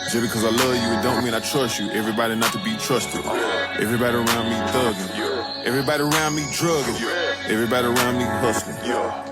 Just because I love you, it don't mean I trust you. Everybody not to be trusted. Everybody around me thugging. Everybody around me drugging. Everybody around me hustling.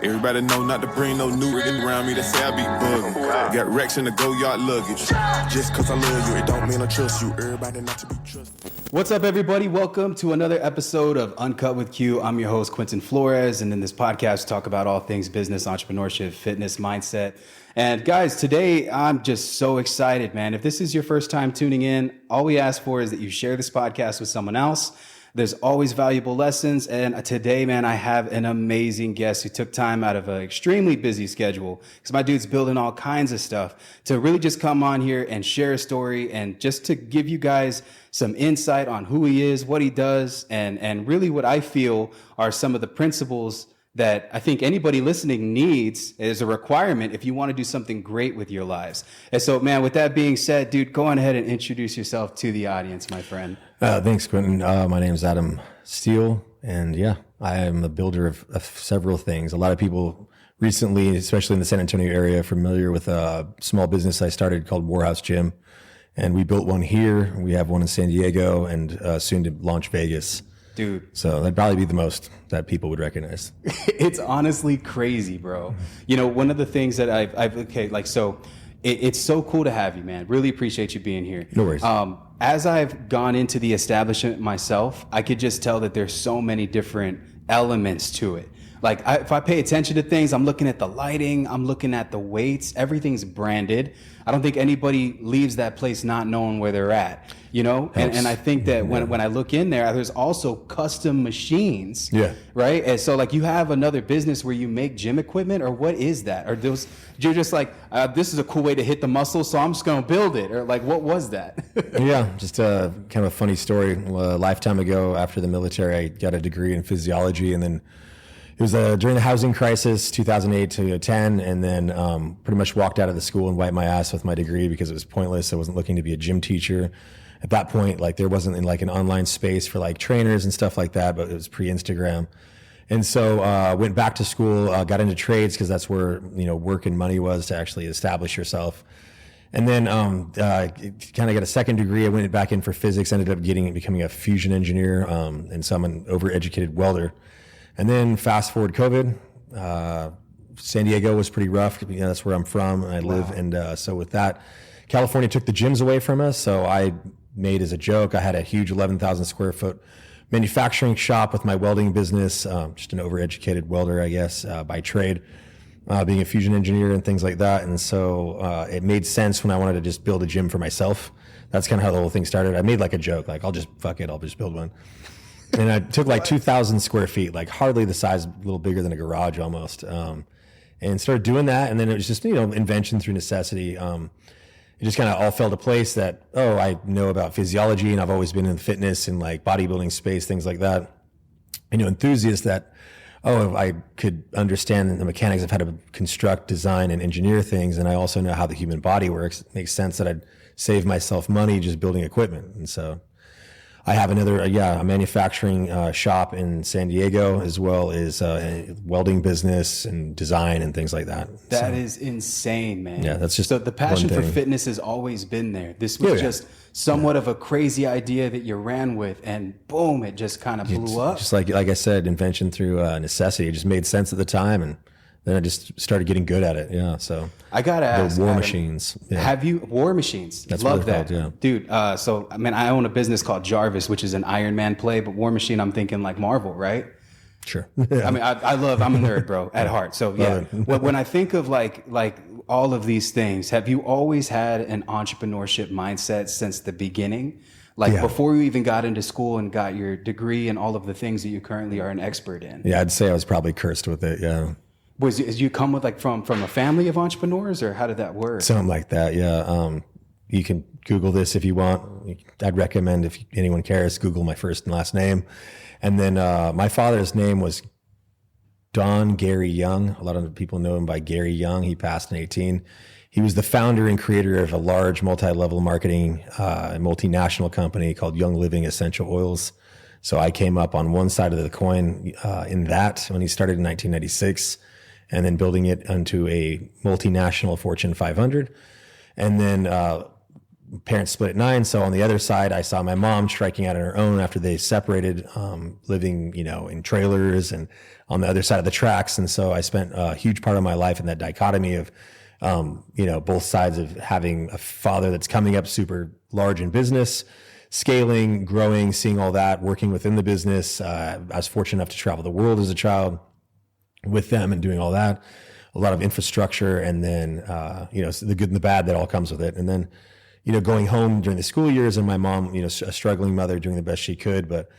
Everybody know not to bring no new riggin' around me that say I be bugging. Got racks in the go-yard luggage. Just cause I love you, it don't mean I trust you. Everybody not to be trusted. What's up, everybody? Welcome to another episode of Uncut with Q. I'm your host, Quentin Flores, and in this podcast, we talk about all things business, entrepreneurship, fitness, mindset. And guys, today I'm just so excited, man. If this is your first time tuning in, all we ask for is that you share this podcast with someone else. There's always valuable lessons. And today, man, I have an amazing guest who took time out of an extremely busy schedule, because my dude's building all kinds of stuff, to really just come on here and share a story and just to give you guys some insight on who he is, what he does, and really what I feel are some of the principles that I think anybody listening needs as a requirement if you want to do something great with your lives. And so, man, with that being said, dude, go on ahead and introduce yourself to the audience, my friend. Thanks, Quentin. My name is Adam Steele, and yeah, I am a builder of several things. A lot of people recently, especially in the San Antonio area, are familiar with a small business I started called Warehouse Gym, and we built one here. We have one in San Diego, and soon to launch Vegas. Dude. So that'd probably be the most that people would recognize. It's honestly crazy, bro. You know, one of the things that it's so cool to have you, man. Really appreciate you being here. No worries. As I've gone into the establishment myself, I could just tell that there's so many different elements to it. Like if I pay attention to things, I'm looking at the lighting, I'm looking at the weights, everything's branded. I don't think anybody leaves that place not knowing where they're at, you know? And I think that when I look in there, there's also custom machines, right? And so like you have another business where you make gym equipment, or what is that? Or you're just like, this is a cool way to hit the muscle, so I'm just gonna build it. Or like, what was that? Yeah, just a kind of a funny story. A lifetime ago after the military, I got a degree in physiology, and then it was during the housing crisis, 2008 to 10, and then pretty much walked out of the school and wiped my ass with my degree because it was pointless. I wasn't looking to be a gym teacher. At that point, like there wasn't like an online space for like trainers and stuff like that, but it was pre-Instagram. And so went back to school, got into trades because that's where, you know, work and money was to actually establish yourself. And then kind of got a second degree. I went back in for physics, ended up becoming a fusion engineer, and so I'm an overeducated welder. And then fast forward COVID, San Diego was pretty rough. You know, that's where I'm from and I live. And so with that, California took the gyms away from us. So I made as a joke, I had a huge 11,000 square foot manufacturing shop with my welding business, just an overeducated welder, I guess, by trade, being a fusion engineer and things like that. And so it made sense when I wanted to just build a gym for myself. That's kind of how the whole thing started. I made like a joke, like I'll just build one. And I took like 2,000 square feet, like hardly the size, a little bigger than a garage almost, and started doing that. And then it was just, you know, invention through necessity. It just kind of all fell to place that, I know about physiology and I've always been in fitness and like bodybuilding space, things like that. You know, enthusiast that, if I could understand the mechanics of how to construct, design, and engineer things, and I also know how the human body works, it makes sense that I'd save myself money just building equipment. And so I have another, a manufacturing shop in San Diego, as well as a welding business and design and things like that. That is insane, man. Yeah, that's just so the passion for fitness has always been there. This was just somewhat of a crazy idea that you ran with, and boom, it just kind of blew up. Just like I said, invention through necessity. It just made sense at the time, and then I just started getting good at it. Yeah, so I gotta ask, the war Adam, machines. Yeah. Have you war machines? That's Love what they're that, called, dude. So I mean, I own a business called Jarvis, which is an Iron Man play, but War Machine, I'm thinking like Marvel, right? Sure. I mean, I'm a nerd, bro, at heart. So yeah, when I think of like all of these things, have you always had an entrepreneurship mindset since the beginning? Like before you even got into school and got your degree and all of the things that you currently are an expert in? Yeah, I'd say I was probably cursed with it. Yeah. Did you come with like from a family of entrepreneurs, or how did that work? Something like that, yeah. You can Google this if you want. I'd recommend, if anyone cares, Google my first and last name. And then my father's name was Don Gary Young. A lot of people know him by Gary Young. He passed in 2018. He was the founder and creator of a large multi-level marketing multinational company called Young Living Essential Oils. So I came up on one side of the coin in that when he started in 1996. And then building it into a multinational Fortune 500. And then parents split at 9. So on the other side, I saw my mom striking out on her own after they separated, living, in trailers and on the other side of the tracks. And so I spent a huge part of my life in that dichotomy of, both sides of having a father that's coming up super large in business, scaling, growing, seeing all that, working within the business. I was fortunate enough to travel the world as a child with them and doing all that, a lot of infrastructure, and then, the good and the bad that all comes with it. And then, going home during the school years, and my mom, a struggling mother doing the best she could. But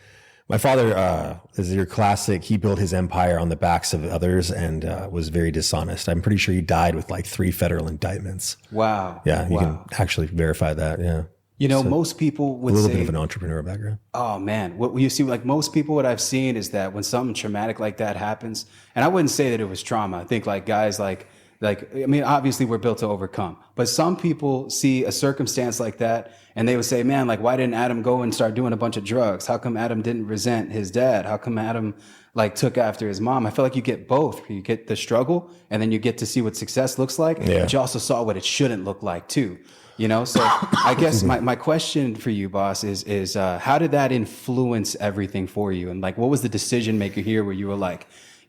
my father, is your classic, he built his empire on the backs of others and was very dishonest. I'm pretty sure he died with like 3 federal indictments. Wow. Yeah, you can actually verify that, yeah. Most people would say... A little bit of an entrepreneur background. Oh, man. What you see, like most people, what I've seen is that when something traumatic like that happens, and I wouldn't say that it was trauma. I think like guys obviously we're built to overcome. But some people see a circumstance like that and they would say, man, like, why didn't Adam go and start doing a bunch of drugs? How come Adam didn't resent his dad? How come Adam took after his mom? I feel like you get both. You get the struggle and then you get to see what success looks like, but you also saw what it shouldn't look like too. So I guess my question for you, boss, is how did that influence everything for you? And what was the decision maker here where you were like,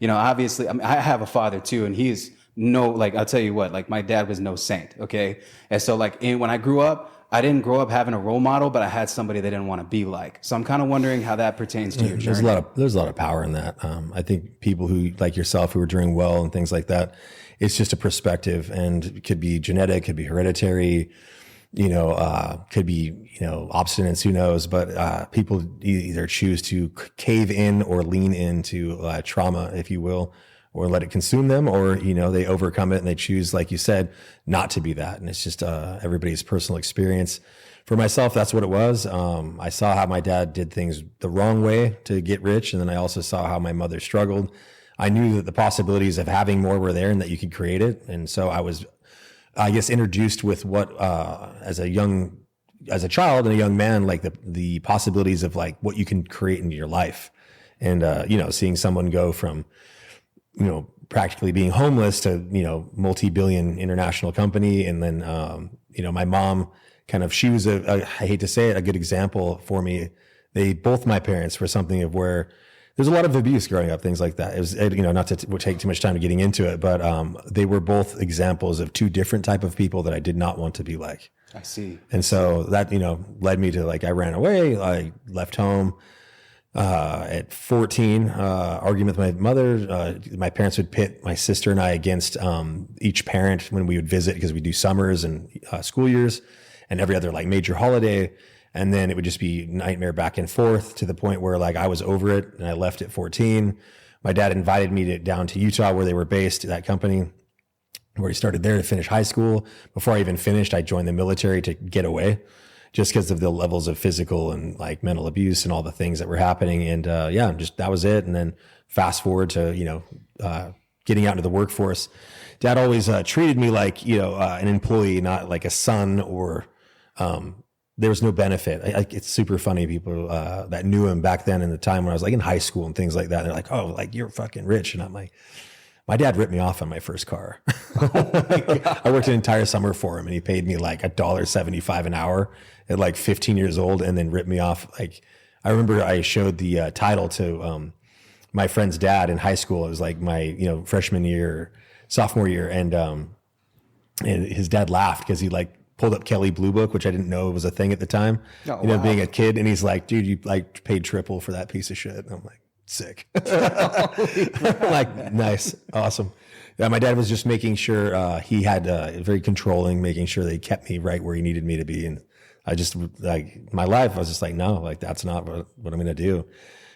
obviously, I have a father too, and he's I'll tell you what, my dad was no saint. Okay. And so when I grew up, I didn't grow up having a role model, but I had somebody they didn't want to be like. So I'm kind of wondering how that pertains to your journey. There's a lot of power in that. I think people who like yourself who are doing well and things like that, it's just a perspective, and it could be genetic, could be hereditary, could be, obstinance, who knows, but, people either choose to cave in or lean into, trauma, if you will, or let it consume them, or, they overcome it and they choose, like you said, not to be that. And it's just, everybody's personal experience. For myself, that's what it was. I saw how my dad did things the wrong way to get rich. And then I also saw how my mother struggled. I knew that the possibilities of having more were there and that you could create it. And so I was, introduced with what, as a child and a young man, the possibilities of what you can create in your life. And, seeing someone go from, practically being homeless to, multi-billion international company. And then, my mom she was I hate to say it, a good example for me. Both my parents were something of where there's a lot of abuse growing up, things like that. It was, not to take too much time getting into it, but they were both examples of 2 different type of people that I did not want to be like. I see. And so that, led me to I ran away. I left home at 14, arguing with my mother. My parents would pit my sister and I against each parent when we would visit, because we do summers and school years and every other major holiday. And then it would just be nightmare back and forth to the point where I was over it and I left at 14. My dad invited me down to Utah where they were based, that company, where he started there to finish high school. Before I even finished, I joined the military to get away, just because of the levels of physical and mental abuse and all the things that were happening. And that was it. And then fast forward to, getting out into the workforce. Dad always treated me like, an employee, not like a son, or there was no benefit. It's super funny. People that knew him back then in the time when I was in high school and things like that, they're like, oh, you're fucking rich. And I'm like, my dad ripped me off on my first car. I worked an entire summer for him and he paid me $1.75 an hour at 15 years old, and then ripped me off. I remember I showed the title to my friend's dad in high school. It was my, freshman year, sophomore year. And his dad laughed because he pulled up Kelley Blue Book, which I didn't know was a thing at the time, being a kid. And he's like, dude, you paid triple for that piece of shit. And I'm like, sick. Nice. Awesome. Yeah. My dad was just making sure, he had, very controlling, making sure they kept me right where he needed me to be. And I just my life, I was just no, that's not what I'm going to do.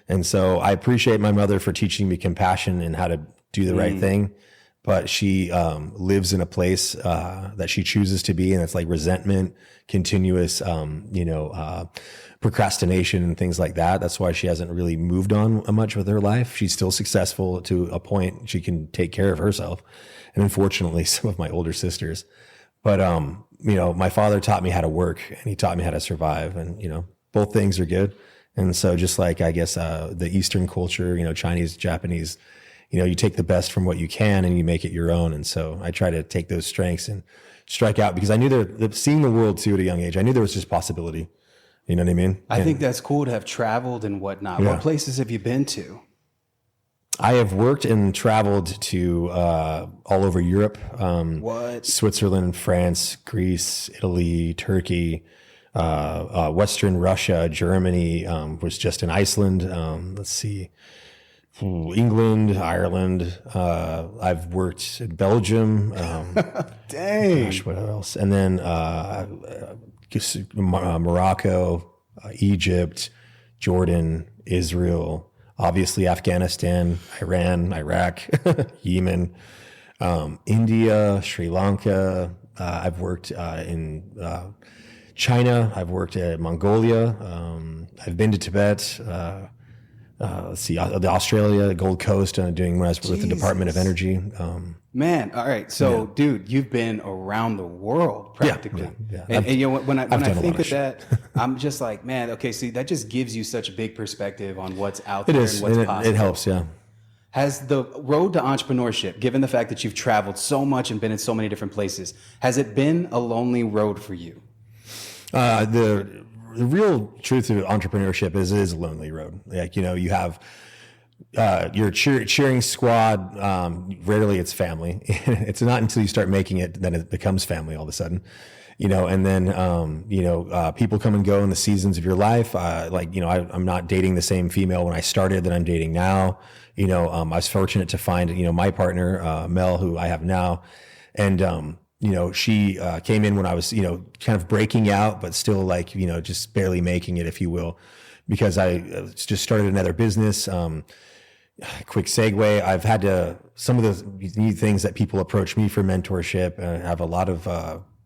And so I appreciate my mother for teaching me compassion and how to do the right thing. But she lives in a place that she chooses to be, and it's resentment, continuous, procrastination and things like that. That's why she hasn't really moved on much with her life. She's still successful to a point. She can take care of herself, and unfortunately, some of my older sisters. But my father taught me how to work, and he taught me how to survive, and both things are good. And so, just I guess the Eastern culture, Chinese, Japanese. You take the best from what you can and you make it your own. And so I try to take those strengths and strike out because I knew seeing the world too at a young age. I knew there was just possibility. You know what I mean? I think that's cool to have traveled and whatnot. Yeah. What places have you been to? I have worked and traveled to all over Europe. Switzerland, France, Greece, Italy, Turkey, Western Russia, Germany, was just in Iceland. Let's see. England, Ireland. I've worked in Belgium. Dang. Gosh, what else? And then Morocco, Egypt, Jordan, Israel, obviously Afghanistan, Iran, Iraq, Yemen, India, Sri Lanka. I've worked in China. I've worked at Mongolia. I've been to Tibet. Let's see, the Australia, Gold Coast, doing when I was with the Department of Energy. Man, all right. So, dude, you've been around the world practically. Yeah. And you know, when I think of shit. that, I'm just like, man, okay, see, that just gives you such a big perspective on what's out there and what's possible. It helps, yeah. Has the road to entrepreneurship, given the fact that you've traveled so much and been in so many different places, has it been a lonely road for you? The real truth of entrepreneurship is it is a lonely road. Like, you know, you have your cheering squad. Rarely it's family. It's not until you start making it that it becomes family all of a sudden, you know, and then, people come and go in the seasons of your life. Like, you know, I'm not dating the same female when I started that I'm dating now. You know, I was fortunate to find, you know, my partner, Mel, who I have now. And, you know, she came in when I was, you know, kind of breaking out, but still like, you know, just barely making it, if you will, because I just started another business. Quick segue. I've had some of the neat things that people approach me for mentorship. I have a lot of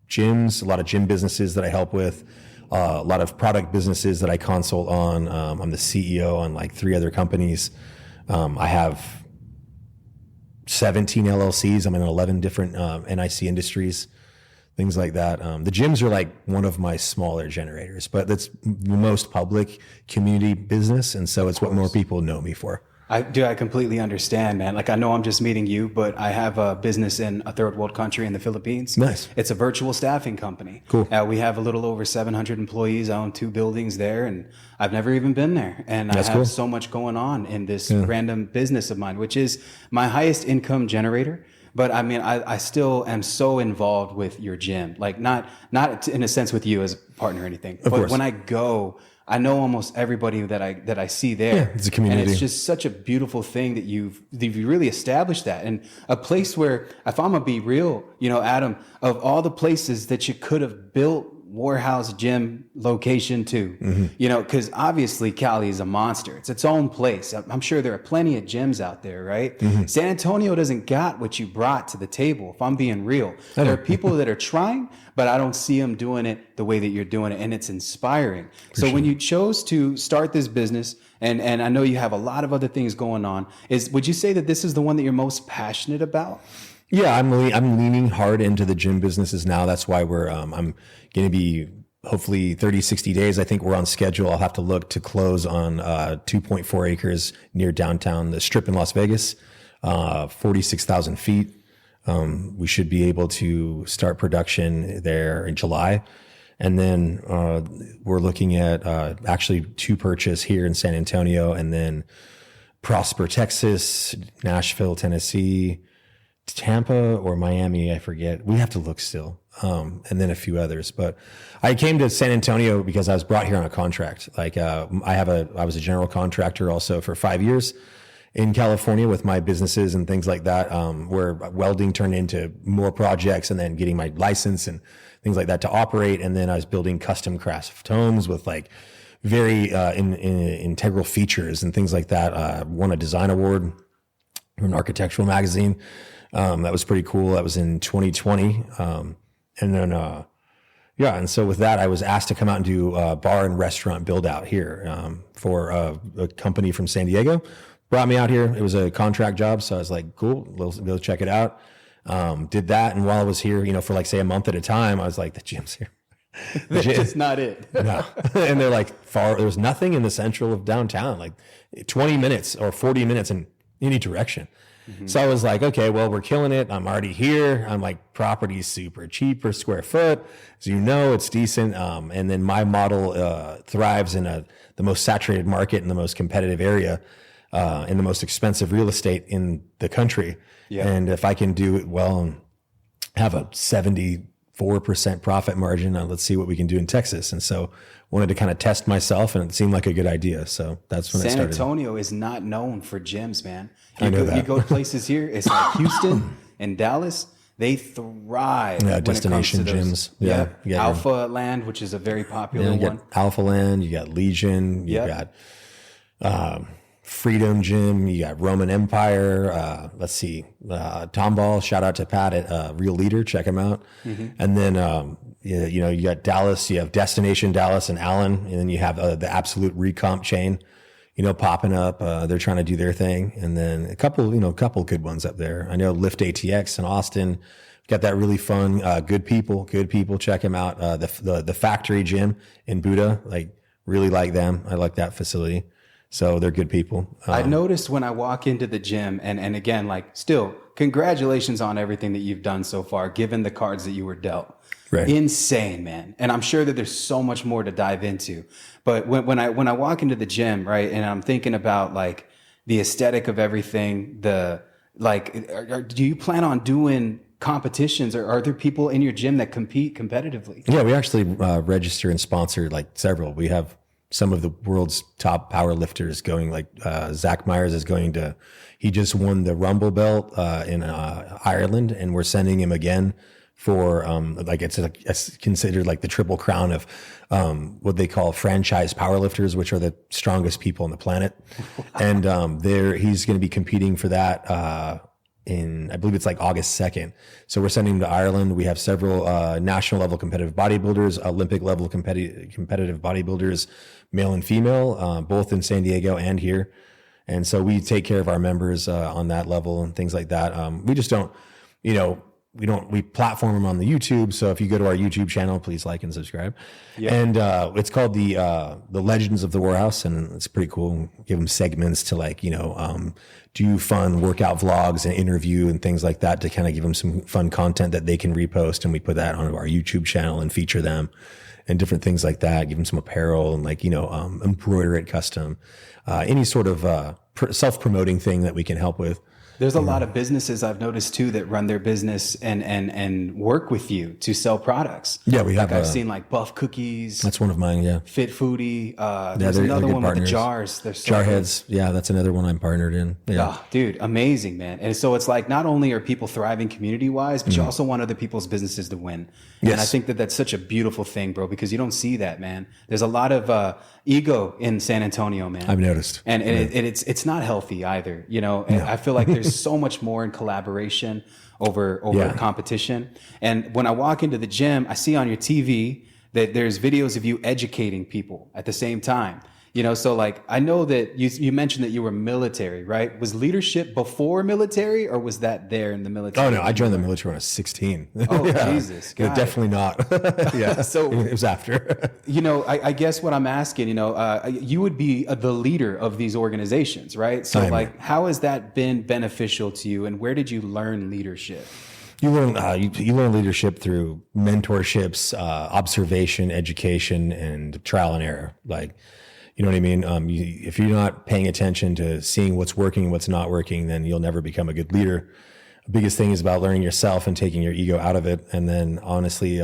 gyms, a lot of gym businesses that I help with, a lot of product businesses that I consult on. I'm the CEO on like 3 other companies. I have 17 LLCs. I'm in 11 different NIC industries, things like that. The gyms are like one of my smaller generators, but that's the most public community business. And so it's what more people know me for. I completely understand, man. Like, I know I'm just meeting you, but I have a business in a third world country in the Philippines. Nice. It's a virtual staffing company. Cool. We have a little over 700 employees. I own 2 buildings there, and I've never even been there. And That's I have cool. so much going on in this random business of mine, which is my highest income generator. But I mean, I still am so involved with your gym, like not in a sense with you as a partner or anything, but course. when I go, I know almost everybody that I see there. Yeah, it's a community. And it's just such a beautiful thing that you've really established that. And a place where, if I'm gonna be real, you know, Adam, of all the places that you could have built warehouse gym location to, you know, because obviously Cali is a monster. It's its own place. I'm sure there are plenty of gyms out there, right? San Antonio doesn't got what you brought to the table, if I'm being real. There are people that are trying, but I don't see them doing it the way that you're doing it, and it's inspiring. So when you chose to start this business, and I know you have a lot of other things going on, would you say that this is the one that you're most passionate about? Yeah, I'm leaning hard into the gym businesses now. That's why I'm going to be hopefully 30, 60 days. I think we're on schedule. I'll have to look to close on 2.4 acres near downtown, the Strip in Las Vegas, 46,000 feet. We should be able to start production there in July. And then we're looking at actually 2 purchase here in San Antonio, and then Prosper, Texas, Nashville, Tennessee, Tampa or Miami, I forget. We have to look still. And then a few others. But I came to San Antonio because I was brought here on a contract. Like I was a general contractor also for 5 years in California with my businesses and things like that, where welding turned into more projects and then getting my license and things like that to operate. And then I was building custom craft homes with like very integral features and things like that. Won a design award from an architectural magazine. That was pretty cool. That was in 2020. And then, and so with that, I was asked to come out and do a bar and restaurant build out here, for a company from San Diego. Brought me out here. It was a contract job. So I was like, cool, we'll check it out. Did that. And while I was here, you know, for like say a month at a time, I was like, the gym's here. That's just not it. No. And they're like there was nothing in the central of downtown, like 20 minutes or 40 minutes in any direction. So I was like, okay, well, we're killing it. I'm already here. I'm like, property's super cheap per square foot. As you know, it's decent. And then my model thrives in the most saturated market in the most competitive area, in the most expensive real estate in the country. Yeah. And if I can do it well and have a 74% profit margin, let's see what we can do in Texas. And so wanted to kind of test myself, and it seemed like a good idea. So that's when I started. San Antonio is not known for gyms, man. I know that. You go to places here, it's like Houston and Dallas, they thrive. Yeah, destination gyms. Yeah. Alpha Land, which is a very popular one. Got Alpha Land, you got Legion, you got Freedom Gym, you got Roman Empire. Let's see, Tomball. Shout out to Pat at Real Leader. Check him out. And then you got Dallas. You have Destination Dallas and Allen, and then you have the Absolute Recomp chain. Popping up. They're trying to do their thing, and then a couple good ones up there. I know Lift ATX in Austin. Got that really fun. Good people. Check them out. The Factory Gym in Buda. Really like them. I like that facility. So they're good people. I noticed when I walk into the gym, and again, still, congratulations on everything that you've done so far, given the cards that you were dealt. Right. Insane, man. And I'm sure that there's so much more to dive into. But when I walk into the gym, right, and I'm thinking about the aesthetic of everything, do you plan on doing competitions, or are there people in your gym that compete competitively? Yeah, we actually register and sponsor several. We have some of the world's top power lifters going, Zach Myers is going to, he just won the Rumble belt in Ireland, and we're sending him again for it's considered the Triple Crown of what they call franchise powerlifters, which are the strongest people on the planet. And he's going to be competing for that in, I believe it's August 2nd. So we're sending him to Ireland. We have several national level competitive bodybuilders, Olympic level competitive bodybuilders, male and female, both in San Diego and here. And so we take care of our members on that level and things like that. We just don't, we platform them on the YouTube. So if you go to our YouTube channel, please like and subscribe. Yeah. And it's called the Legends of the Warehouse, and it's pretty cool. Give them segments to do fun workout vlogs and interview and things like that to kind of give them some fun content that they can repost, and we put that onto our YouTube channel and feature them and different things like that. Give them some apparel and embroider it custom, any sort of self-promoting thing that we can help with. There's a lot of businesses I've noticed too that run their business and work with you to sell products. Yeah, we have. I've seen Buff Cookies. That's one of mine. Yeah. Fit Foodie. There's another one with the jars. There's Jarheads. Yeah, that's another one I'm partnered in. Yeah. Oh, dude, amazing, man. And so it's not only are people thriving community wise, but you also want other people's businesses to win. Yes. And I think that that's such a beautiful thing, bro, because you don't see that, man. There's a lot of ego in San Antonio, man. I've noticed. And it's not healthy either. And I feel like there's so much more in collaboration over competition. And when I walk into the gym, I see on your TV that there's videos of you educating people at the same time. So I know that you mentioned that you were military, right? Was leadership before military, or was that there in the military? Oh no, I joined the military when I was 16. Oh yeah. Jesus, God. Definitely not. Yeah, so it was after. I guess what I'm asking, you would be the leader of these organizations, right? So how has that been beneficial to you, and where did you learn leadership? You learn you learn leadership through mentorships, observation, education, and trial and error. You know what I mean? If you're not paying attention to seeing what's working and what's not working, then you'll never become a good leader. The biggest thing is about learning yourself and taking your ego out of it. And then honestly,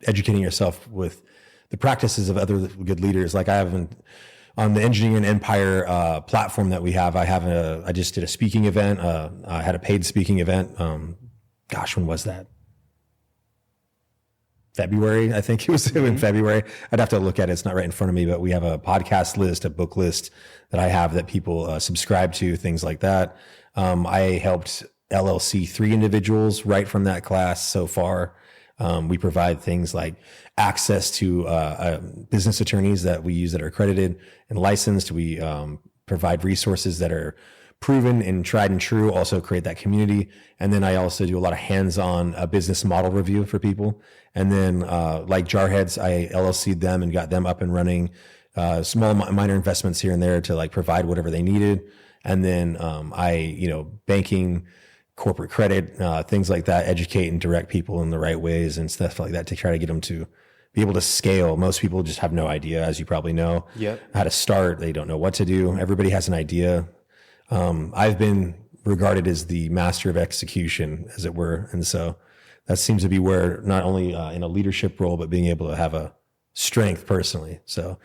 educating yourself with the practices of other good leaders. I have on the Engineering Empire platform that we have, I just did a speaking event. I had a paid speaking event. When was that? February, I think it was in February. I'd have to look at it. It's not right in front of me, but we have a podcast list, a book list that I have that people subscribe to, things like that. I helped LLC 3 individuals right from that class so far. We provide things like access to business attorneys that we use that are accredited and licensed. We provide resources that are proven and tried and true, also create that community. And then I also do a lot of hands-on business model review for people. And then Jarheads, I LLC'd them and got them up and running, small minor investments here and there to provide whatever they needed. And then banking, corporate credit, things like that, educate and direct people in the right ways and stuff like that to try to get them to be able to scale. Most people just have no idea, as you probably know, how to start. They don't know what to do. Everybody has an idea. I've been regarded as the master of execution, as it were. And so that seems to be where not only in a leadership role, but being able to have a strength personally. So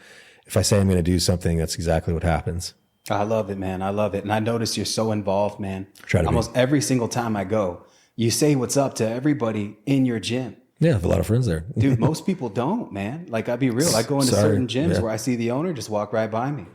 if I say I'm going to do something, that's exactly what happens. I love it, man. I love it. And I notice you're so involved, man. Try to Almost every single time I go, you say what's up to everybody in your gym. Yeah, I have a lot of friends there. Dude, most people don't, man. Like, I'll be real. I go into certain gyms where I see the owner just walk right by me.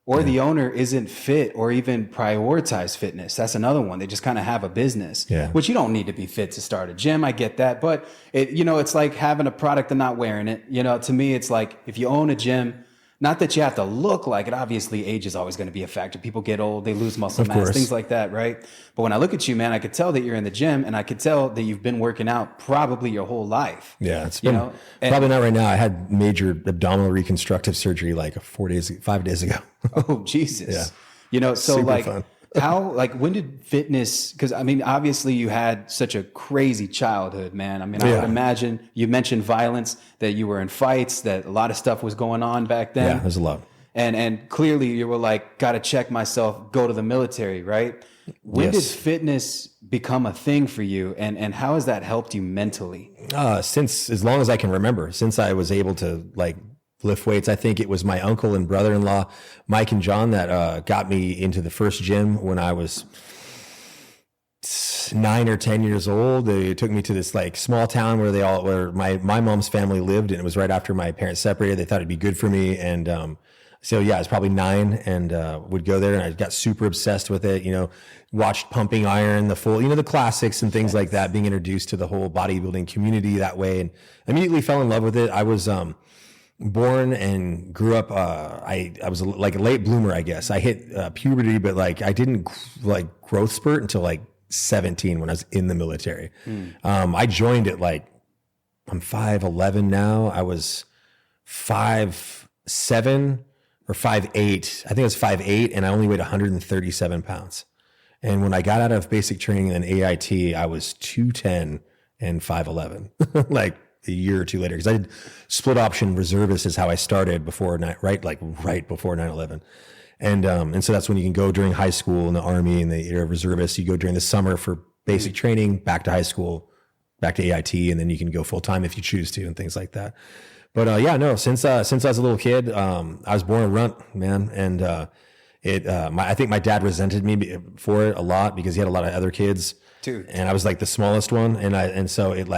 Or the owner isn't fit or even prioritize fitness. That's another one. They just kind of have a business, which you don't need to be fit to start a gym. I get that. But, it's like having a product and not wearing it. To me, it's like if you own a gym, not that you have to look like it. Obviously, age is always going to be a factor. People get old, they lose muscle mass, things like that, right? But when I look at you, man, I could tell that you're in the gym, and I could tell that you've been working out probably your whole life. Yeah, it's been probably not right now. I had major abdominal reconstructive surgery like 5 days ago. Oh, Jesus. Yeah. So super like fun. when did fitness, because I mean, obviously you had such a crazy childhood, man. I mean, I would imagine you mentioned violence, that you were in fights, that a lot of stuff was going on back then. Yeah, there's a lot. And clearly you were like, got to check myself, go to the military, right? When did fitness become a thing for you? And how has that helped you mentally? Since as long as I can remember, since I was able to lift weights. I think it was my uncle and brother-in-law, Mike and John, that got me into the first gym when I was 9 or 10 years old. They took me to this small town where my mom's family lived, and it was right after my parents separated. They thought it'd be good for me. And so yeah, I was probably 9 and would go there, and I got super obsessed with it, watched Pumping Iron, the full, the classics and things like that, being introduced to the whole bodybuilding community that way, and immediately fell in love with it. I was born and grew up. I was like a late bloomer, I guess. I hit puberty, but I didn't growth spurt until 17 when I was in the military. I joined it I'm 5'11" now. I was 5'7" or 5'8". I think I was 5'8", and I only weighed 137 pounds. And when I got out of basic training in AIT, I was 210 and 5'11". A year or two later, because I did split option reservist is how I started before right before 9/11, and so that's when you can go during high school in the Army and the reservist. You go during the summer for basic training, back to high school, back to AIT, and then you can go full time if you choose to, and things like that. But since I was a little kid, I was born a runt, man, and I think my dad resented me for it a lot because he had a lot of other kids, dude, and I was the smallest one, and so it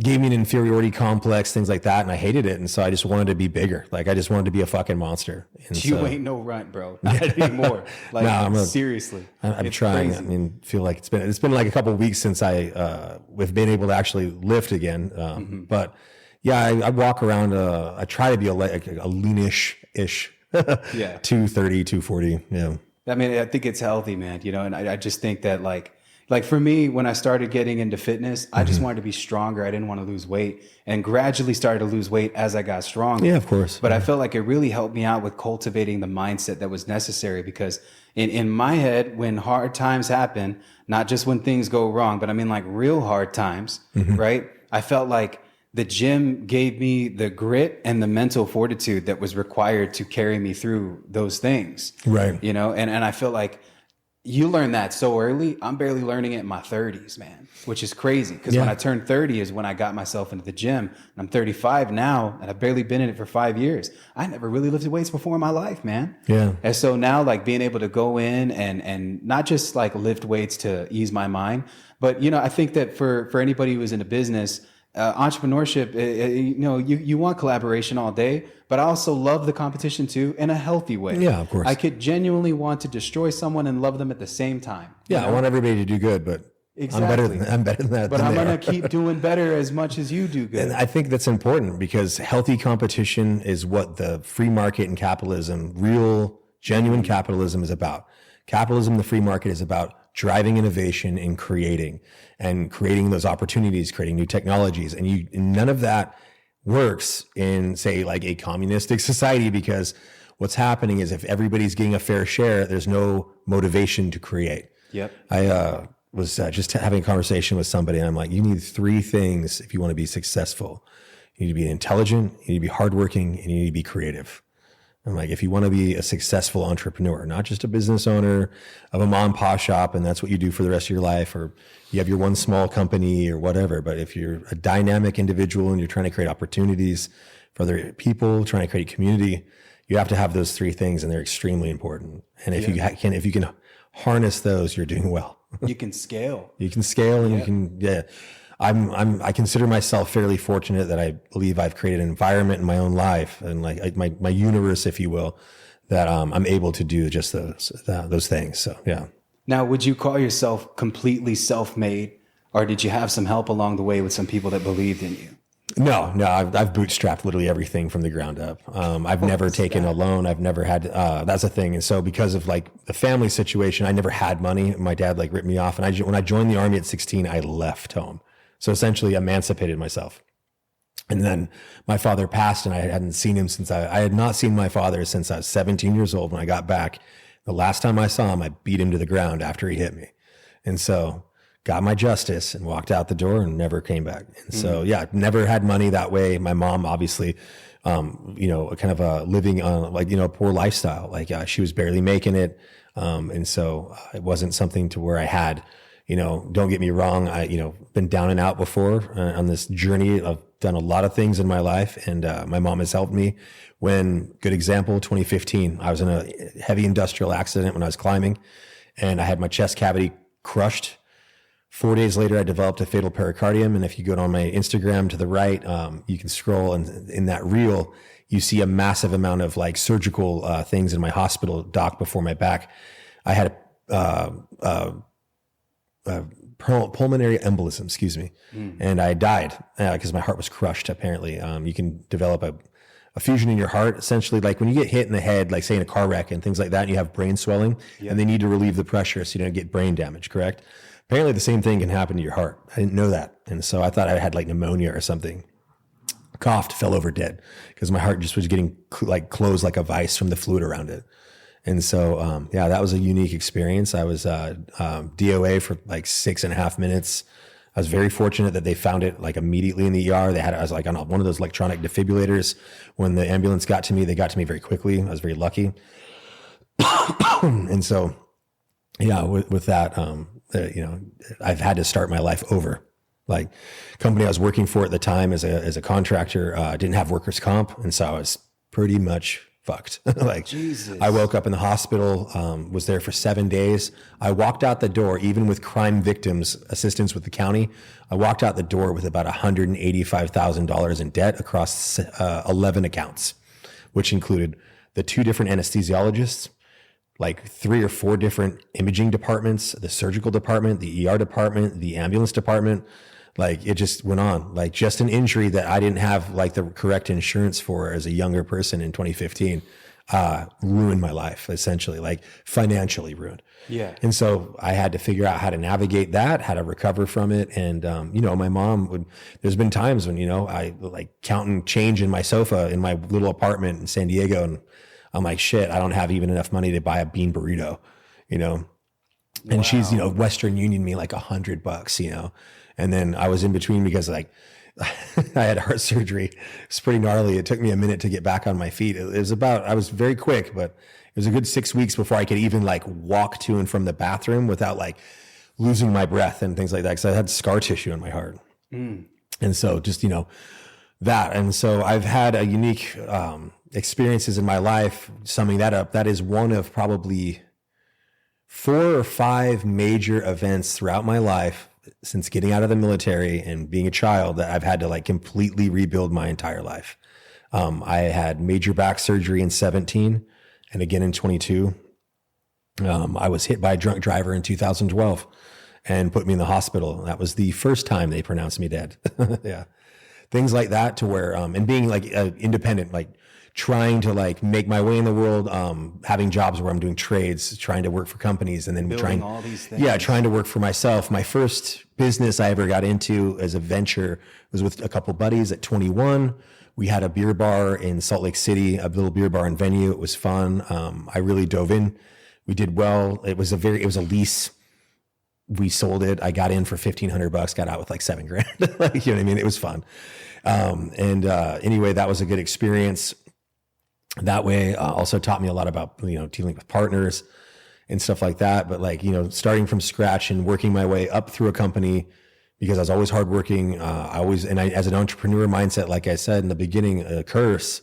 gave me an inferiority complex, things like that, and I hated it, and so I just wanted to be bigger. I just wanted to be a fucking monster. And you ain't no runt, bro. Not anymore. Seriously. I'm trying. Crazy. I mean, feel like it's been a couple of weeks since we've been able to actually lift again. But yeah, I walk around. I try to be a leanish-ish. 230, 240. Yeah. I mean, I think it's healthy, man. And I just think that for me, when I started getting into fitness, I just wanted to be stronger. I didn't want to lose weight, and gradually started to lose weight as I got stronger. Yeah, of course. But I felt like it really helped me out with cultivating the mindset that was necessary, because in my head, when hard times happen, not just when things go wrong, but I mean real hard times, right? I felt like the gym gave me the grit and the mental fortitude that was required to carry me through those things. Right. And I feel like you learn that so early. I'm barely learning it in my 30s, man, which is crazy. Because when I turned 30 is when I got myself into the gym. And I'm 35 now, and I've barely been in it for 5 years. I never really lifted weights before in my life, man. Yeah. And so now, being able to go in and not just lift weights to ease my mind, but I think that for anybody who's in a business, entrepreneurship, you want collaboration all day, but I also love the competition too, in a healthy way. Yeah, of course. I could genuinely want to destroy someone and love them at the same time. Yeah, I want everybody to do good, but exactly. I'm better than that. But I'm going to keep doing better as much as you do good. And I think that's important, because healthy competition is what the free market and capitalism, real, genuine capitalism is about. Capitalism, the free market, is about driving innovation and creating those opportunities, creating new technologies. And none of that works in, say, a communistic society, because what's happening is if everybody's getting a fair share, there's no motivation to create. Yep. I was just having a conversation with somebody, and I'm like, you need 3 things if you want to be successful. You need to be intelligent, you need to be hardworking, and you need to be creative. I'm like, if you want to be a successful entrepreneur, not just a business owner of a mom and pop shop, and that's what you do for the rest of your life, or you have your one small company or whatever, but if you're a dynamic individual and you're trying to create opportunities for other people, trying to create community, you have to have those 3 things, and they're extremely important. And if you can harness those, you're doing well. You can scale. You can scale, and you can, I consider myself fairly fortunate that I believe I've created an environment in my own life and like my universe, if you will, that I'm able to do just those things. So, yeah. Now, would you call yourself completely self-made, or did you have some help along the way with some people that believed in you? No, I've bootstrapped literally everything from the ground up. I've never taken a loan. I've never had, that's a thing. And so because of like the family situation, I never had money. My dad like ripped me off. And when I joined the Army at 16, I left home. So essentially emancipated myself. And then my father passed, and I hadn't seen him since I had not seen my father since I was 17 years old when I got back. The last time I saw him, I beat him to the ground after he hit me. And so got my justice and walked out the door and never came back. And so, never had money that way. My mom, obviously, kind of living on like, a poor lifestyle. Like she was barely making it. And so it wasn't something to where I had, don't get me wrong. I, been down and out before on this journey. I've done a lot of things in my life, and my mom has helped me. Good example, 2015, I was in a heavy industrial accident when I was climbing, and I had my chest cavity crushed. 4 days later, I developed a fatal pericardium. And if you go on my Instagram to the right, you can scroll, and in that reel, you see a massive amount of like surgical things in my hospital dock before my back. I had pulmonary embolism, and I died because my heart was crushed. Apparently, you can develop a fusion in your heart, essentially like when you get hit in the head, like say in a car wreck and things like that, and you have brain swelling, and they need to relieve the pressure so you don't get brain damage, correct? Apparently the same thing can happen to your heart. I didn't know that. And so I thought I had like pneumonia or something. Coughed, fell over dead because my heart just was getting like closed like a vice from the fluid around it. And so, that was a unique experience. I was DOA for like 6.5 minutes. I was very fortunate that they found it like immediately in the ER. I was like on one of those electronic defibrillators. When the ambulance got to me, they got to me very quickly. I was very lucky. And so, with that, I've had to start my life over. Like company I was working for at the time as a contractor, didn't have workers' comp. And so I was pretty much fucked. Like Jesus. I woke up in the hospital, was there for 7 days. I walked out the door, even with crime victims assistance with the county. I walked out the door with about $185,000 in debt across 11 accounts, which included the 2 different anesthesiologists, like 3 or 4 different imaging departments, the surgical department, the ER department, the ambulance department. Like it just went on, like just an injury that I didn't have like the correct insurance for as a younger person in 2015, ruined my life, essentially, like financially ruined. Yeah. And so I had to figure out how to navigate that, how to recover from it. And, my mom there's been times when, I like counting change in my sofa in my little apartment in San Diego. And I'm like, shit, I don't have even enough money to buy a bean burrito, and wow. She's, Western Union me like $100, And then I was in between because like I had heart surgery. It's pretty gnarly. It took me a minute to get back on my feet. I was very quick, but it was a good 6 weeks before I could even like walk to and from the bathroom without like losing my breath and things like that. Cause I had scar tissue in my heart. And so just, that. And so I've had a unique, experiences in my life. Summing that up, that is one of probably 4 or 5 major events throughout my life since getting out of the military and being a child that I've had to like completely rebuild my entire life. I had major back surgery in 17 and again in 22. I was hit by a drunk driver in 2012 and put me in the hospital. That was the first time they pronounced me dead. Yeah. Things like that to where, and being like independent, like trying to like make my way in the world, having jobs where I'm doing trades, trying to work for companies and then building all these things. Yeah, trying to work for myself. My first business I ever got into as a venture was with a couple buddies at 21. We had a beer bar in Salt Lake City, a little beer bar and venue. It was fun. I really dove in. We did well. It was a lease. We sold it. I got in for $1,500, got out with like $7,000. Like, you know what I mean? It was fun. Anyway, that was a good experience. That way also taught me a lot about, dealing with partners and stuff like that. But like, starting from scratch and working my way up through a company, because I was always hardworking. As an entrepreneur mindset, like I said in the beginning, a curse,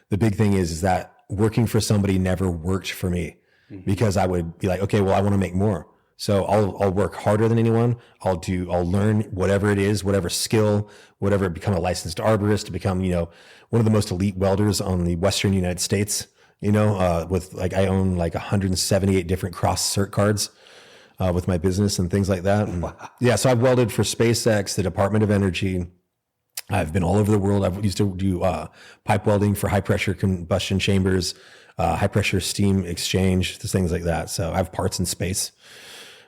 the big thing is that working for somebody never worked for me, because I would be like, okay, well, I want to make more. So I'll work harder than anyone. I'll learn whatever it is, whatever skill, whatever, become a licensed arborist, to become, one of the most elite welders on the Western United States, with like, I own like 178 different cross cert cards, with my business and things like that. And yeah. So I've welded for SpaceX, the Department of Energy. I've been all over the world. I've used to do, pipe welding for high pressure combustion chambers, high pressure steam exchange, things like that. So I have parts in space.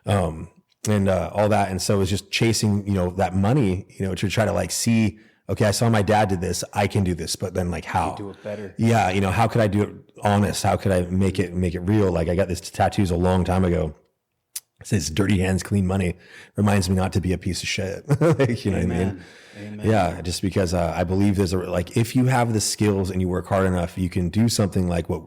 And all that. And so it was just chasing, that money, to try to like see, okay, I saw my dad did this, I can do this, but then like how? Do it better. Yeah. How could I do it honest? How could I make it real? Like I got this tattoos a long time ago. It says dirty hands, clean money. Reminds me not to be a piece of shit. Like, you know what I mean? Amen. Yeah. Just because, I believe if you have the skills and you work hard enough, you can do something like what,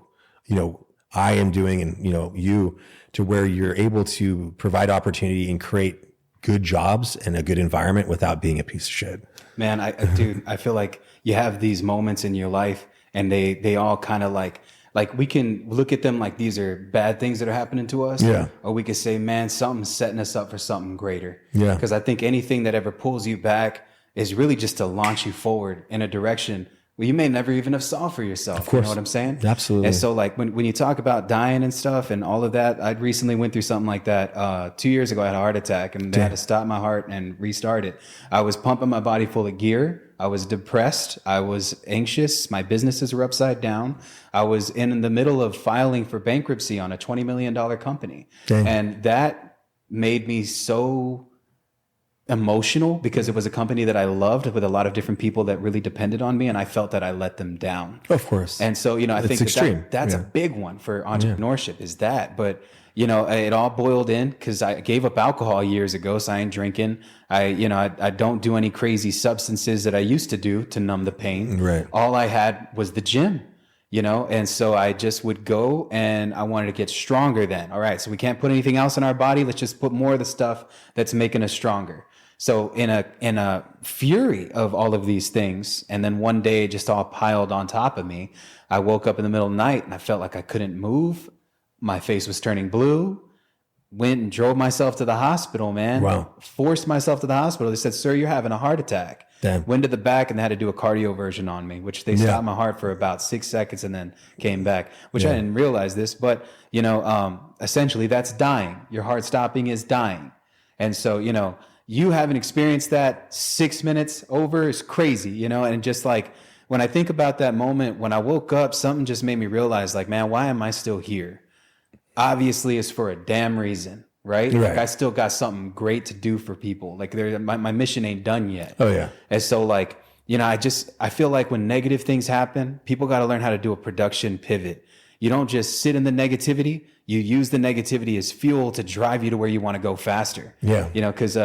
I am doing, and, you, to where you're able to provide opportunity and create good jobs and a good environment without being a piece of shit. Man, dude, I feel like you have these moments in your life, and they all kind of like we can look at them like these are bad things that are happening to us. Yeah. Or we could say, man, something's setting us up for something greater. Yeah. Because I think anything that ever pulls you back is really just to launch you forward in a direction well, you may never even have saw for yourself. Of course. You know what I'm saying? Absolutely. And so like when you talk about dying and stuff and all of that, I recently went through something like that. 2 years ago, I had a heart attack, and they had to stop my heart and restart it. I was pumping my body full of gear. I was depressed. I was anxious. My businesses were upside down. I was in the middle of filing for bankruptcy on a $20 million company. Dang. And that made me so emotional, because it was a company that I loved with a lot of different people that really depended on me, and I felt that I let them down. Of course. And so, I think that's a big one for entrepreneurship is that. But, it all boiled in because I gave up alcohol years ago, so I ain't drinking. I don't do any crazy substances that I used to do to numb the pain. Right. All I had was the gym. And so I just would go, and I wanted to get stronger then. All right, so we can't put anything else in our body. Let's just put more of the stuff that's making us stronger. So in a fury of all of these things, and then one day it just all piled on top of me, I woke up in the middle of the night and I felt like I couldn't move. My face was turning blue. Went and drove myself to the hospital, man. Wow. Forced myself to the hospital. They said, "Sir, you're having a heart attack." Damn. Went to the back, and they had to do a cardioversion on me, which they stopped my heart for about 6 seconds and then came back, which I didn't realize this. But, essentially that's dying. Your heart stopping is dying. And so, you haven't experienced that 6 minutes over is crazy, and just like when I think about that moment when I woke up, something just made me realize like, man, why am I still here? Obviously it's for a damn reason, right? Like I still got something great to do for people. Like my mission ain't done yet. Oh yeah. And so like, I feel like when negative things happen, people got to learn how to do a production pivot. You don't just sit in the negativity. You use the negativity as fuel to drive you to where you want to go faster. Yeah. Because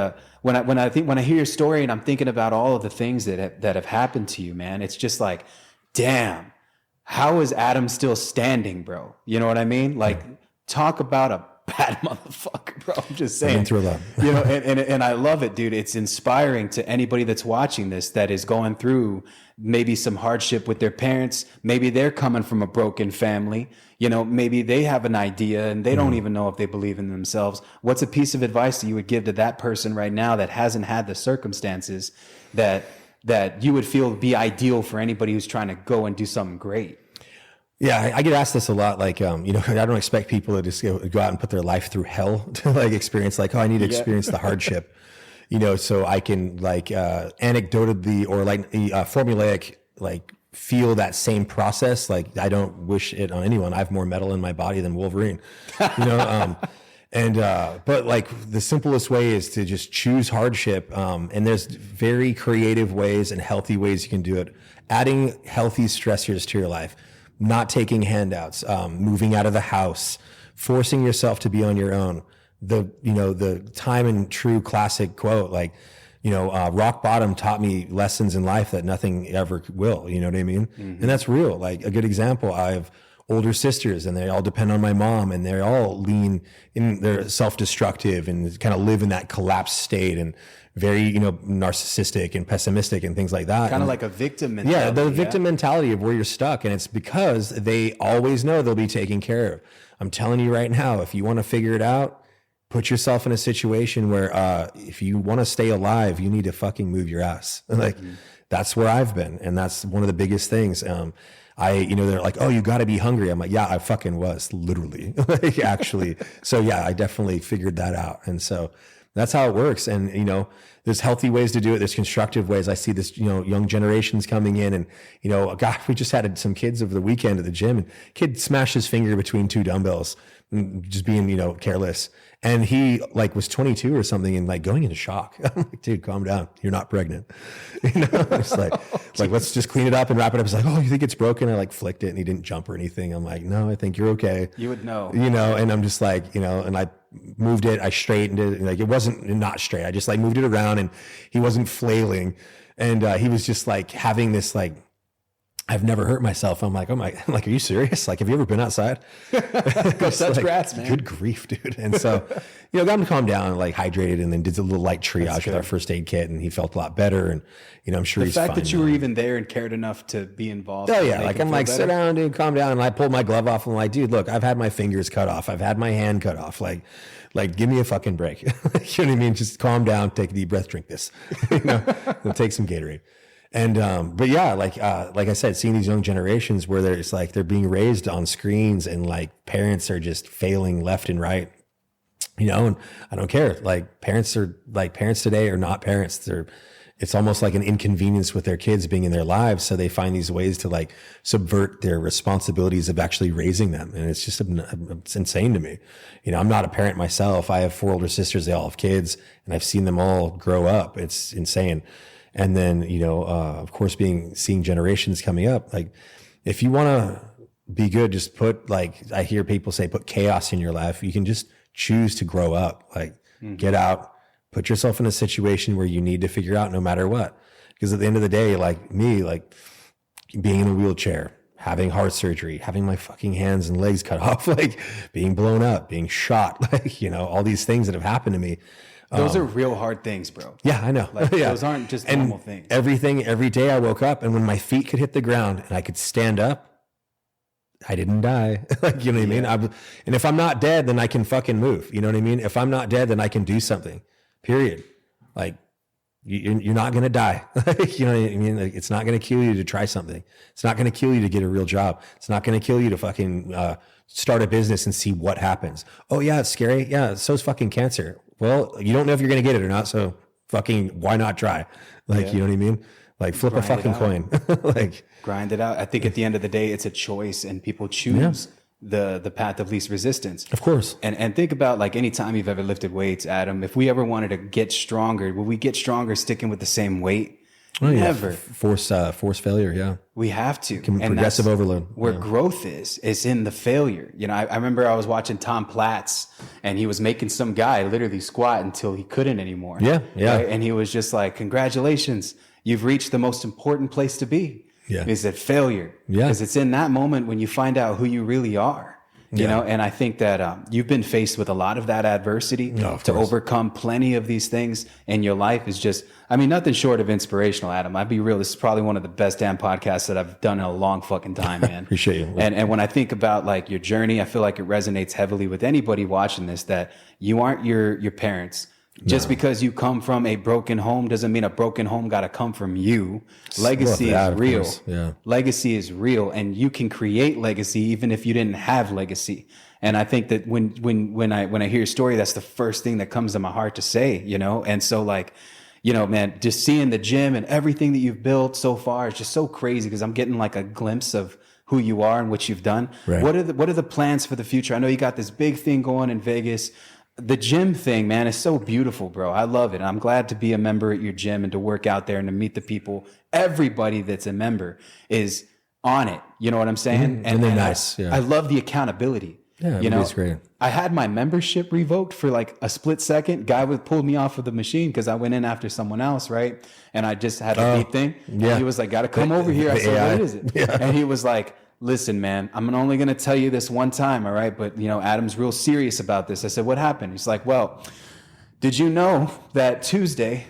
when I hear your story and I'm thinking about all of the things that have happened to you, man, it's just like, damn, how is Adam still standing, bro? You know what I mean? Like, talk about a bad motherfucker, bro. I'm just saying. I've been through that. And I love it, dude. It's inspiring to anybody that's watching this that is going through maybe some hardship with their parents. Maybe they're coming from a broken family. Maybe they have an idea and they don't even know if they believe in themselves. What's a piece of advice that you would give to that person right now that hasn't had the circumstances that you would feel would be ideal for anybody who's trying to go and do something great? Yeah, I get asked this a lot. Like, I don't expect people to just go out and put their life through hell to like experience like, oh, I need to experience the hardship, so I can like anecdotally or like formulaic, like feel that same process. Like I don't wish it on anyone. I have more metal in my body than Wolverine, And, but like the simplest way is to just choose hardship. And there's very creative ways and healthy ways you can do it. Adding healthy stressors to your life, not taking handouts, moving out of the house, forcing yourself to be on your own. The time and true classic quote, like, rock bottom taught me lessons in life that nothing ever will. You know what I mean? Mm-hmm. And that's real. Like a good example, I have older sisters and they all depend on my mom and they all lean in, they're self-destructive and kind of live in that collapsed state and very, narcissistic and pessimistic and things like that. Kind of like a victim mentality. Yeah, the victim mentality of where you're stuck. And it's because they always know they'll be taken care of. I'm telling you right now, if you want to figure it out, put yourself in a situation where if you want to stay alive, you need to fucking move your ass. Like that's where I've been. And that's one of the biggest things. They're like, oh, you got to be hungry. I'm like, yeah, I fucking was, literally, like actually. So yeah, I definitely figured that out. And so that's how it works. And, there's healthy ways to do it. There's constructive ways. I see this, young generations coming in and, God, we just had some kids over the weekend at the gym and kid smashed his finger between two dumbbells, just being, careless. And he was 22 or something and going into shock. I'm like, dude, calm down. You're not pregnant. It's like, let's just clean it up and wrap it up. It's like, oh, you think it's broken? I flicked it and he didn't jump or anything. I'm like, no, I think you're okay. You would know. And I'm just like, and I moved it, I straightened it. It wasn't not straight. I just moved it around and he wasn't flailing. And he was just having this I've never hurt myself. I'm like, oh my, are you serious? Have you ever been outside? Go touch grass, man. Good grief, dude. And so, got him to calm down, hydrated, and then did a little light triage with our first aid kit, and he felt a lot better. And, I'm sure he's fine. The fact that you were even there and cared enough to be involved. Oh yeah. I'm sit down, dude, calm down. And I pulled my glove off and I'm like, dude, look, I've had my fingers cut off. I've had my hand cut off. Give me a fucking break. You know what I mean? Just calm down, take a deep breath, drink this, take some Gatorade. And, but yeah, like I said, seeing these young generations where they're being raised on screens and parents are just failing left and right, and I don't care. Parents today are not parents. It's almost like an inconvenience with their kids being in their lives. So they find these ways to subvert their responsibilities of actually raising them. And it's just, it's insane to me. I'm not a parent myself. I have 4 older sisters. They all have kids and I've seen them all grow up. It's insane. And then, of course, seeing generations coming up, if you want to be good, just put, I hear people say, put chaos in your life. You can just choose to grow up, get out, put yourself in a situation where you need to figure out no matter what. Because at the end of the day, being in a wheelchair, having heart surgery, having my fucking hands and legs cut off, being blown up, being shot, all these things that have happened to me. Those are real hard things, bro. Yeah, I know. Those aren't just normal things. Every day I woke up and when my feet could hit the ground and I could stand up, I didn't die. You know what I mean? And if I'm not dead, then I can fucking move. You know what I mean? If I'm not dead, then I can do something, period. You're not going to die. You know what I mean? It's not going to kill you to try something. It's not going to kill you to get a real job. It's not going to kill you to fucking start a business and see what happens. Oh yeah, it's scary. Yeah, so's fucking cancer. Well, you don't know if you're going to get it or not. So fucking, why not try? You know what I mean? Flip a fucking coin. Grind it out. I think at the end of the day, it's a choice and people choose the path of least resistance. Of course. And think about any time you've ever lifted weights, Adam, if we ever wanted to get stronger, will we get stronger sticking with the same weight? Oh, Never. Yeah. Force failure. Yeah. We have to. Progressive overload. Where growth is in the failure. I remember I was watching Tom Platz and he was making some guy literally squat until he couldn't anymore. Yeah. Yeah. Right? And he was just like, congratulations, you've reached the most important place to be. Yeah. Is that failure? Yeah. Because it's in that moment when you find out who you really are. You know, and I think that you've been faced with a lot of that adversity to overcome plenty of these things, and your life is just, nothing short of inspirational, Adam. I'd be real. This is probably one of the best damn podcasts that I've done in a long fucking time, man. Appreciate you. And when I think about your journey, I feel like it resonates heavily with anybody watching this, that you aren't your parents. Just because you come from a broken home doesn't mean a broken home got to come from you. Legacy is real. Yeah. Legacy is real, and you can create legacy even if you didn't have legacy. And I think that when I hear your story, that's the first thing that comes to my heart to say, And so man, just seeing the gym and everything that you've built so far is just so crazy because I'm getting a glimpse of who you are and what you've done. Right. What are the plans for the future? I know you got this big thing going in Vegas. the gym thing, man, is so beautiful, bro. I love it. I'm glad to be a member at your gym and to work out there and to meet the people. Everybody that's a member is on it. You know what I'm saying? And they're nice. I love the accountability. Yeah, you know, it's great. I had my membership revoked for like a split second. Guy would pull me off of the machine because I went in after someone else, right? And I just had a beep thing. Yeah. And he was like, "Got to come over here." I said, AI. "What is it?" Yeah. And he was like, "Listen, man, I'm only going to tell you this one time, all right? But, you know, Adam's real serious about this." I said, "What happened?" He's like, "Well, did you know that Tuesday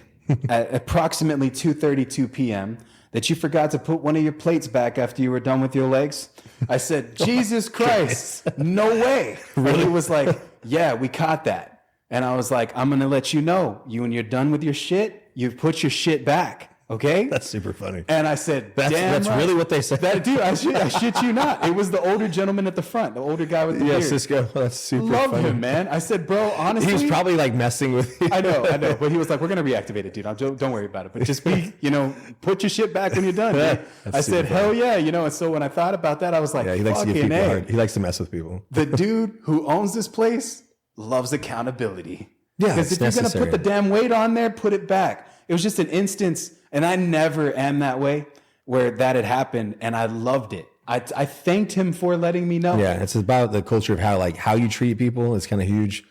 at approximately 2:32 p.m., that you forgot to put one of your plates back after you were done with your legs?" I said, "Jesus Christ, no way." Really? And he was like, "Yeah, we caught that." And I was like, "I'm going to let you know, when you're done with your shit, you put your shit back. Okay?" That's super funny. And I said, That's right. really what they said. Dude, I shit you not. It was the older gentleman at the front, the older guy with the Yeah, beard. Cisco. That's super Love funny. him, man. I said, "Bro, honestly." He was probably like messing with you. I know. But he was like, "We're going to reactivate it, dude. Don't worry about it. But just put your shit back when you're done." Yeah, Dude. that's I said, super "Hell yeah." And so when I thought about that, I was like, Yeah, he likes to give fucking people A. hard. He likes to mess with people. The dude who owns this place loves accountability. Yeah, Because it's if you're going to necessary. put the damn weight on there, put it back. It was just an instance, and I never am that way, where that had happened, and I loved it. I thanked him for letting me know. Yeah, it's about the culture of how you treat people is kind of huge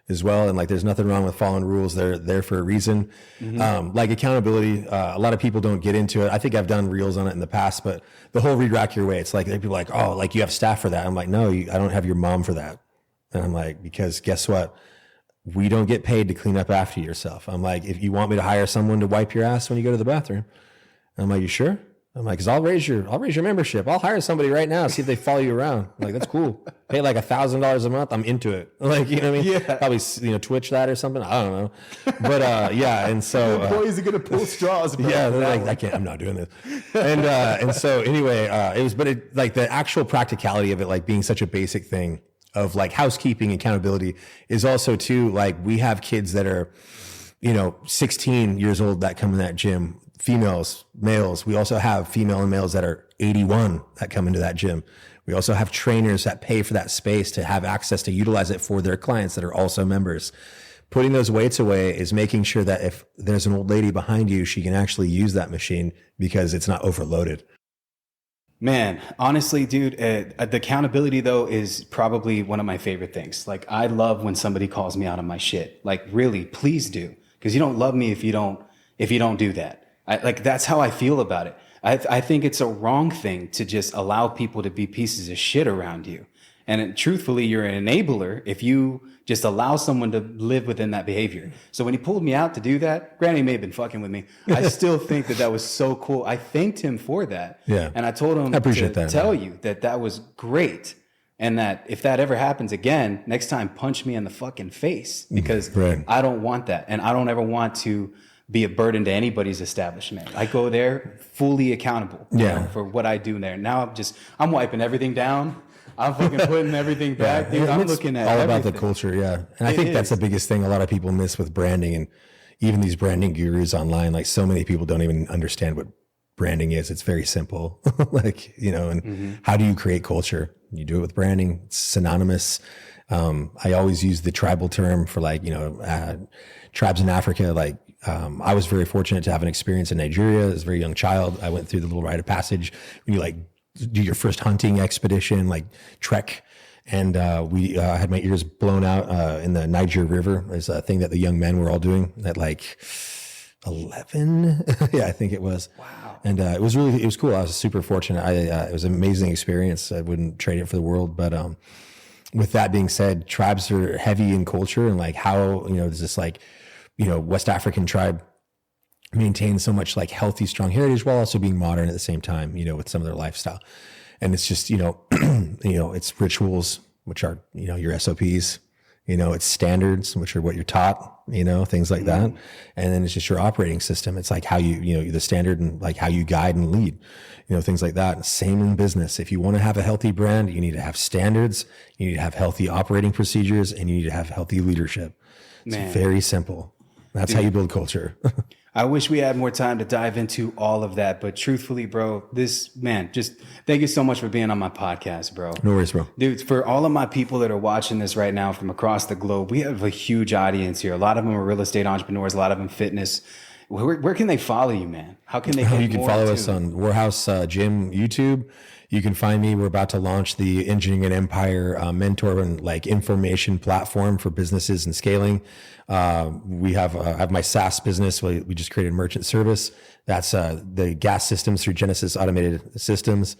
as well. And like, there's nothing wrong with following rules. They're there for a reason. Like accountability, a lot of people don't get into it. I think I've done reels on it in the past, but the whole read rack your way, it's like, people are like, "Oh, like you have staff for that." I'm like, "No, I don't have your mom for that." And I'm like, because guess what? We don't get paid to clean up after yourself. I'm like, if you want me to hire someone to wipe your ass when you go to the bathroom, I'm like, "You sure?" I'm like, "Cause I'll raise your membership. I'll hire somebody right now. See if they follow you around." I'm like, "That's cool. Pay like $1,000 a month. I'm into it." Like, you know what I mean? Yeah. Probably, Twitch that or something. I don't know. But, yeah. And so, Boys are going to pull straws, bro. yeah, they're like, I'm not doing this. And so anyway, but the actual practicality of it, like being such a basic thing of like housekeeping, accountability is also too, like we have kids that are, 16 years old that come in that gym, females, males. We also have female and males that are 81 that come into that gym. We also have trainers that pay for that space to have access to utilize it for their clients that are also members. Putting those weights away is making sure that if there's an old lady behind you, she can actually use that machine because it's not overloaded. Man, honestly, dude, the accountability though is probably one of my favorite things. Like, I love when somebody calls me out on my shit. Like, really, please do, because you don't love me if you don't do that. That's how I feel about it. I think it's a wrong thing to just allow people to be pieces of shit around you. And truthfully, you're an enabler if you just allow someone to live within that behavior. So when he pulled me out to do that, granted, he may have been fucking with me. I still think that was so cool. I thanked him for that. Yeah. And I told him I appreciate to that, tell man. you that was great. And that if that ever happens again, next time, punch me in the fucking face, because Right. I don't want that. And I don't ever want to be a burden to anybody's establishment. I go there fully accountable for what I do there. Now I'm wiping everything down. I'm fucking putting everything back, dude. And I'm it's looking at all about everything. the culture, yeah. And I It think that's is. the biggest thing a lot of people miss with branding, and even these branding gurus online. Like, so many people don't even understand what branding is. It's very simple, and how do you create culture? You do it with branding. It's synonymous. I always use the tribal term for tribes in Africa. Like, I was very fortunate to have an experience in Nigeria as a very young child. I went through the little rite of passage when you do your first hunting expedition, like trek. And we had my ears blown out in the Niger River. There's a thing that the young men were all doing at like 11. Yeah, I think it was. Wow. And it was cool. I was super fortunate. It was an amazing experience. I wouldn't trade it for the world. But with that being said, tribes are heavy in culture, and like how, there's this West African tribe maintain so much like healthy, strong heritage while also being modern at the same time, with some of their lifestyle. And it's just, it's rituals, which are, your SOPs, it's standards, which are what you're taught, things like that. And then it's just your operating system. It's like how you, the standard, and like how you guide and lead, things like that. And same in business. If you want to have a healthy brand, you need to have standards, you need to have healthy operating procedures, and you need to have healthy leadership. It's very simple. That's how you build culture. I wish we had more time to dive into all of that, but truthfully, bro, just thank you so much for being on my podcast, bro. No worries, bro. Dude, for all of my people that are watching this right now from across the globe, we have a huge audience here. A lot of them are real estate entrepreneurs, a lot of them fitness. Where can they follow you, man? How can they get You can more follow to- us on Warehouse Gym YouTube. You can find me. We're about to launch the Engineering an Empire mentor and like information platform for businesses and scaling. I have my SaaS business. We just created merchant service. That's the gas systems through Genesis Automated Systems.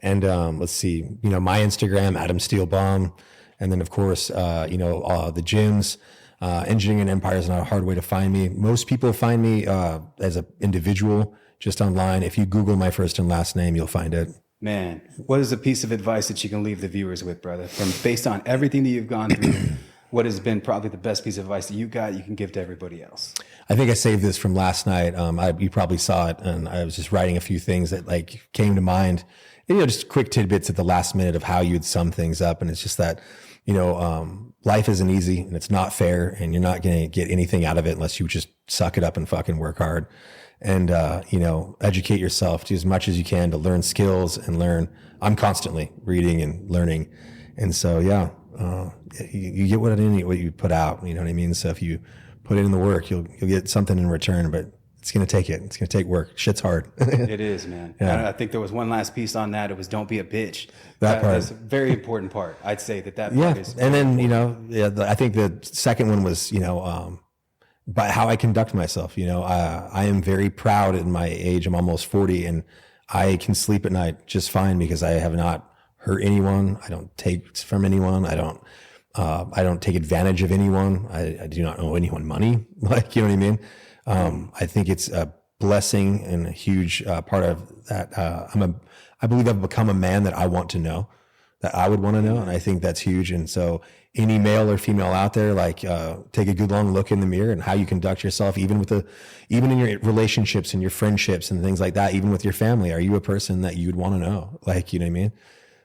And let's see, my Instagram, Adam Steelbaum. And then of course, the gyms. Engineering an Empire is not a hard way to find me. Most people find me as an individual just online. If you Google my first and last name, you'll find it. Man, what is a piece of advice that you can leave the viewers with, brother? Based on everything that you've gone through, what has been probably the best piece of advice that you can give to everybody else? I think I saved this from last night. You probably saw it, and I was just writing a few things that like came to mind. And, just quick tidbits at the last minute of how you'd sum things up. And it's just that, life isn't easy and it's not fair, and you're not going to get anything out of it unless you just suck it up and fucking work hard. And, educate yourself, do as much as you can to learn skills and learn. I'm constantly reading and learning. And so, you get what you put out, you know what I mean? So if you put in the work, you'll get something in return, but it's going to take it. It's going to take work. Shit's hard. It is, man. Yeah. I think there was one last piece on that. It was don't be a bitch. That part. That's a very important part. I'd say that part is. And then, I think the second one was, by how I conduct myself. I am very proud at my age. I'm almost 40 and I can sleep at night just fine because I have not hurt anyone. I don't take from anyone. I don't take advantage of anyone. I do not owe anyone money. Like, you know what I mean? I think it's a blessing and a huge part of that. I believe I've become a man that I want to know, that I would want to know. And I think that's huge. And so any male or female out there, like, take a good long look in the mirror and how you conduct yourself, even in your relationships and your friendships and things like that, even with your family. Are you a person that you would want to know? Like, you know what I mean?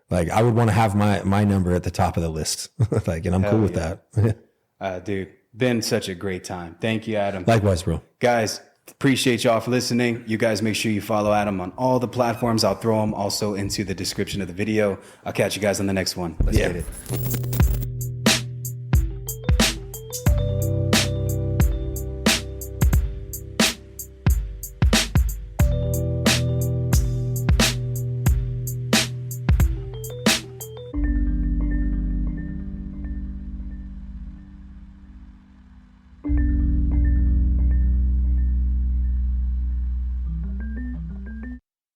Like, I would want to have my number at the top of the list. Like, and I'm cool with that. Dude, been such a great time. Thank you, Adam. Likewise, bro. Guys, appreciate y'all for listening. You guys make sure you follow Adam on all the platforms. I'll throw them also into the description of the video. I'll catch you guys on the next one. Let's get it.